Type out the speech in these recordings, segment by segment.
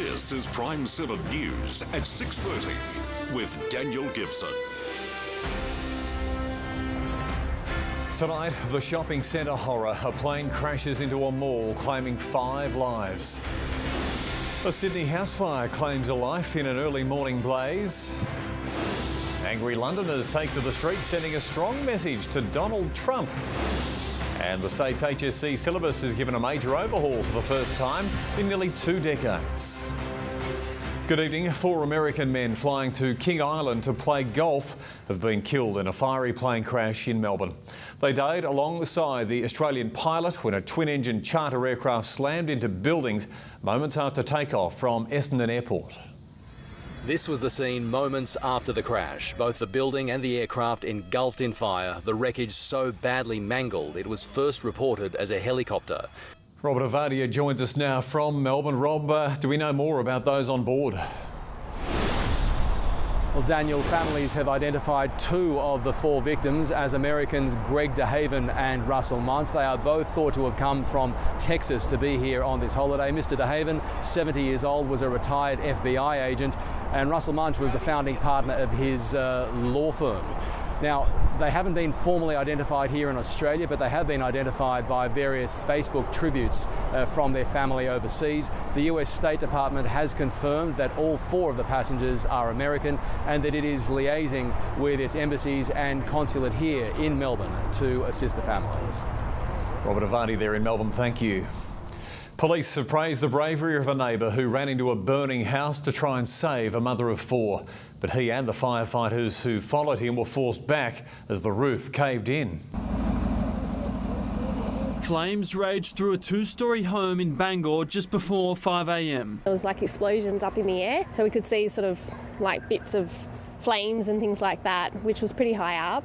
This is Prime7 News at 6:30 with Daniel Gibson. Tonight, the shopping centre horror. A plane crashes into a mall, claiming 5 lives. A Sydney house fire claims a life in an early morning blaze. Angry Londoners take to the streets, sending a strong message to Donald Trump. And the state's HSC syllabus is given a major overhaul for the first time in nearly 2 decades. Good evening. 4 American men flying to King Island to play golf have been killed in a fiery plane crash in Melbourne. They died alongside the Australian pilot when a twin-engine charter aircraft slammed into buildings moments after takeoff from Essendon Airport. This was the scene moments after the crash. Both the building and the aircraft engulfed in fire, the wreckage so badly mangled it was first reported as a helicopter. Robert Avadia joins us now from Melbourne. Rob, do we know more about those on board? Well, Daniel, families have identified 2 of the 4 victims as Americans Greg DeHaven and Russell Munch. They are both thought to have come from Texas to be here on this holiday. Mr. DeHaven, 70 years old, was a retired FBI agent, and Russell Munch was the founding partner of his law firm. Now, they haven't been formally identified here in Australia, but they have been identified by various Facebook tributes from their family overseas. The US State Department has confirmed that all 4 of the passengers are American and that it is liaising with its embassies and consulate here in Melbourne to assist the families. Robert Avadi there in Melbourne, thank you. Police have praised the bravery of a neighbour who ran into a burning house to try and save a mother of 4. But he and the firefighters who followed him were forced back as the roof caved in. Flames raged through a 2-storey home in Bangor just before 5 a.m. There was like explosions up in the air, so we could see sort of like bits of flames and things like that, which was pretty high up.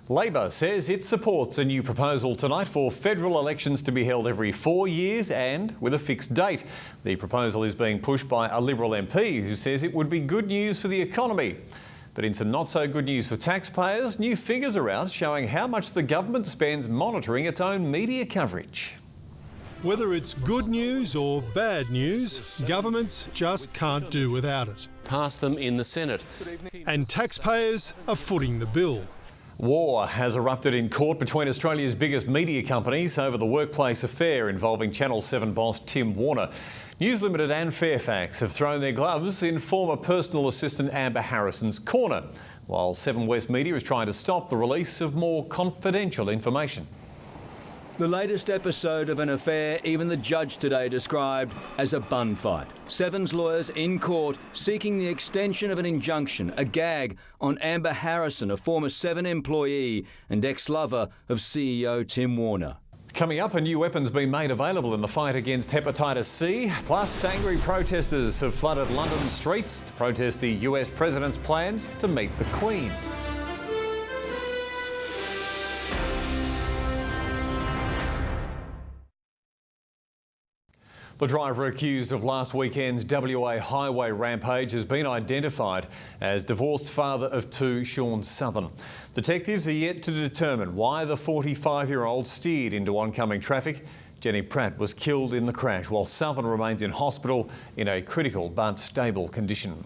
Labor says it supports a new proposal tonight for federal elections to be held every 4 years and with a fixed date. The proposal is being pushed by a Liberal MP who says it would be good news for the economy. But in some not so good news for taxpayers, new figures are out showing how much the government spends monitoring its own media coverage. Whether it's good news or bad news, governments just can't do without it. Pass them in the Senate. And taxpayers are footing the bill. War has erupted in court between Australia's biggest media companies over the workplace affair involving Channel 7 boss Tim Warner. News Limited and Fairfax have thrown their gloves in former personal assistant Amber Harrison's corner, while 7 West Media is trying to stop the release of more confidential information. The latest episode of an affair even the judge today described as a bun fight. 7's lawyers in court seeking the extension of an injunction, a gag, on Amber Harrison, a former 7 employee and ex-lover of CEO Tim Warner. Coming up, a new weapon's been made available in the fight against hepatitis C. Plus, angry protesters have flooded London streets to protest the US president's plans to meet the Queen. The driver accused of last weekend's WA highway rampage has been identified as divorced father of 2, Sean Southern. Detectives are yet to determine why the 45-year-old steered into oncoming traffic. Jenny Pratt was killed in the crash, while Southern remains in hospital in a critical but stable condition.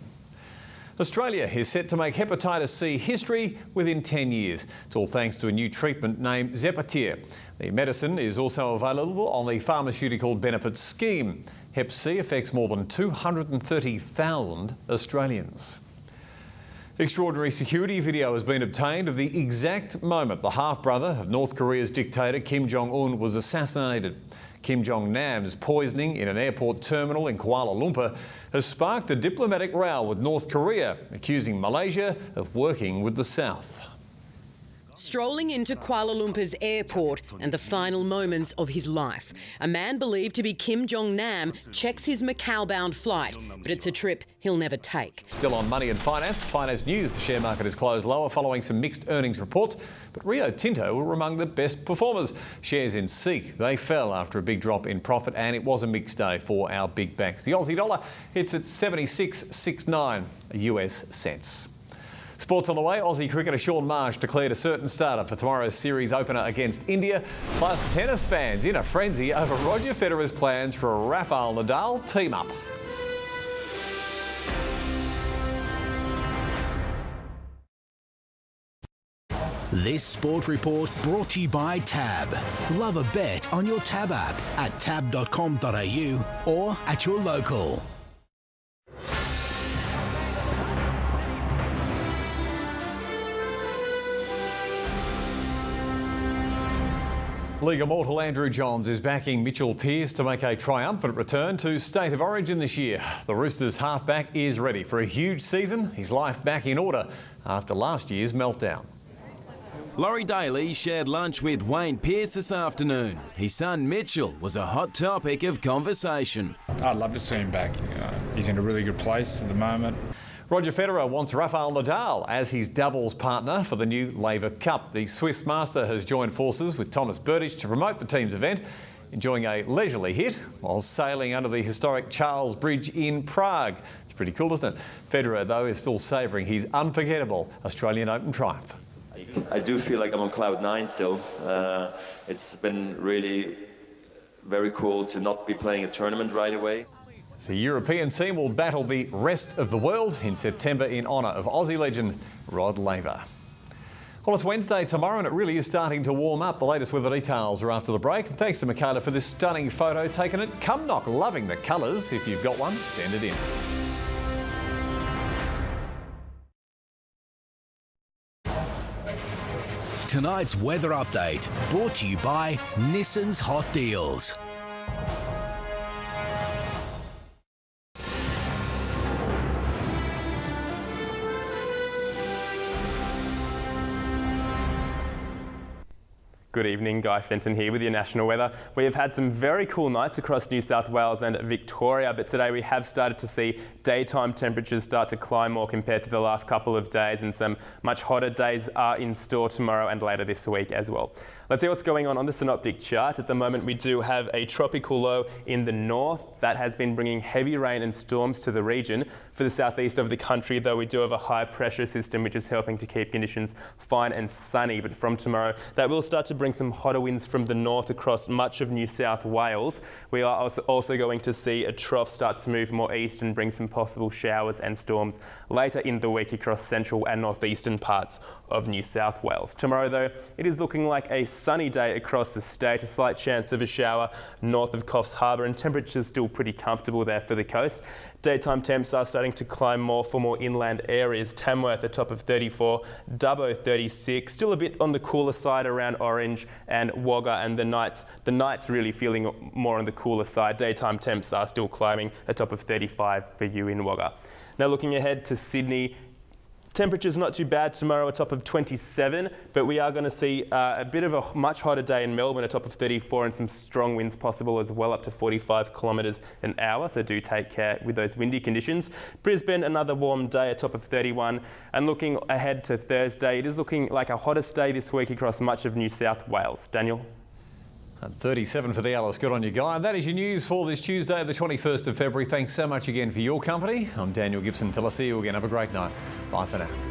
Australia is set to make hepatitis C history within 10 years. It's all thanks to a new treatment named Zepatier. The medicine is also available on the Pharmaceutical Benefits Scheme. Hep C affects more than 230,000 Australians. Extraordinary security video has been obtained of the exact moment the half-brother of North Korea's dictator Kim Jong-un was assassinated. Kim Jong-nam's poisoning in an airport terminal in Kuala Lumpur has sparked a diplomatic row with North Korea, accusing Malaysia of working with the South. Strolling into Kuala Lumpur's airport and the final moments of his life. A man believed to be Kim Jong-nam checks his Macau-bound flight, but it's a trip he'll never take. Still on money and finance news, the share market has closed lower following some mixed earnings reports, but Rio Tinto were among the best performers. Shares in SEEK, they fell after a big drop in profit, and it was a mixed day for our big banks. The Aussie dollar hits at 76.69 US cents. Sports on the way. Aussie cricketer Shaun Marsh declared a certain starter for tomorrow's series opener against India. Plus, tennis fans in a frenzy over Roger Federer's plans for a Rafael Nadal team-up. This Sport Report brought to you by Tab. Love a bet on your Tab app at tab.com.au or at your local. League immortal Andrew Johns is backing Mitchell Pearce to make a triumphant return to State of Origin this year. The Roosters halfback is ready for a huge season, his life back in order after last year's meltdown. Laurie Daly shared lunch with Wayne Pearce this afternoon. His son Mitchell was a hot topic of conversation. I'd love to see him back. He's in a really good place at the moment. Roger Federer wants Rafael Nadal as his doubles partner for the new Laver Cup. The Swiss master has joined forces with Thomas Berdych to promote the team's event, enjoying a leisurely hit while sailing under the historic Charles Bridge in Prague. It's pretty cool, isn't it? Federer, though, is still savouring his unforgettable Australian Open triumph. I do feel like I'm on cloud 9 still. It's been really very cool to not be playing a tournament right away. The European team will battle the rest of the world in September in honour of Aussie legend Rod Laver. Well, it's Wednesday tomorrow and it really is starting to warm up. The latest weather details are after the break. And thanks to Michaela for this stunning photo taken at Cumnock. Loving the colours. If you've got one, send it in. Tonight's weather update brought to you by Nissan's Hot Deals. Good evening, Guy Fenton here with your national weather. We have had some very cool nights across New South Wales and Victoria, but today we have started to see daytime temperatures start to climb more compared to the last couple of days, and some much hotter days are in store tomorrow and later this week as well. Let's see what's going on the synoptic chart. At the moment, we do have a tropical low in the north that has been bringing heavy rain and storms to the region. For the southeast of the country, though, we do have a high pressure system which is helping to keep conditions fine and sunny. But from tomorrow, that will start to bring some hotter winds from the north across much of New South Wales. We are also going to see a trough start to move more east and bring some possible showers and storms later in the week across central and northeastern parts of New South Wales. Tomorrow, though, it is looking like a sunny day across the state, a slight chance of a shower north of Coffs Harbour, and temperatures still pretty comfortable there for the coast. Daytime temps are starting to climb more for more inland areas. Tamworth at top of 34, Dubbo 36, still a bit on the cooler side around Orange and Wagga, and the nights really feeling more on the cooler side. Daytime temps are still climbing at top of 35 for you in Wagga. Now looking ahead to Sydney, temperatures not too bad tomorrow, a top of 27, but we are going to see a bit of a much hotter day in Melbourne, a top of 34, and some strong winds possible as well, up to 45 kilometres an hour, so do take care with those windy conditions. Brisbane, another warm day, a top of 31, and looking ahead to Thursday, it is looking like a hottest day this week across much of New South Wales. Daniel? And 37 for the Alice. Good on you, Guy. And that is your news for this Tuesday, the 21st of February. Thanks so much again for your company. I'm Daniel Gibson. Till I see you again, have a great night. Bye for now.